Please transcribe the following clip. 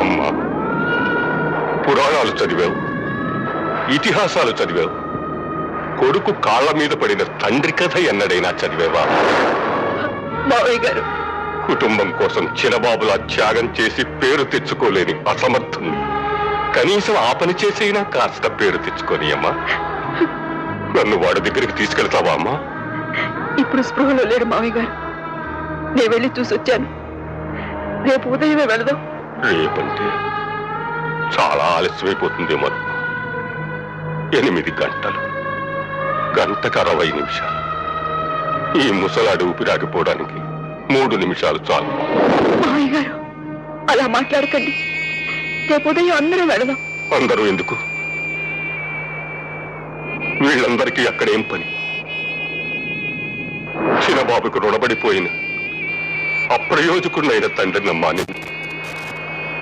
అమ్మా, పురాణాలు చదివావు, ఇతిహాసాలు చదివావు, కొడుకు కాళ్ల మీద పడిన తండ్రి కథ ఎన్నడైనా చదివేవా? మావయ్య గారు, కుటుంబం కోసం చిన్నబాబులా త్యాగం చేసి పేరు తెచ్చుకోలేని అసమర్థుని కనీసం ఆ పని చేసైనా కాస్త పేరు తెచ్చుకొని అమ్మా. నన్ను వాడి దగ్గరికి తీసుకెళ్తావా అమ్మా? ఇప్పుడు స్పృహలో లేరు మావయ్య గారు. నేను వెళ్ళి చూసొచ్చాను. రేపు ఉదయమే వెళదాం. రేపంటే చాలా ఆలస్యమైపోతుందేమో. 8 గంటలు, గంటకు 60 నిమిషాలు. ఈ ముసలాడు ఊపిరాగిపోవడానికి 3 నిమిషాలు చాలు. మావయ్య గారు, అలా మాట్లాడకండి. రేపు ఉదయం అందరం వెళదాం. అందరూ ఎందుకు? వీళ్ళందరికీ అక్కడేం పని? చిన్నబాబుకు రుణపడిపోయిన అప్రయోజకుడైన తండ్రిని నమ్మాని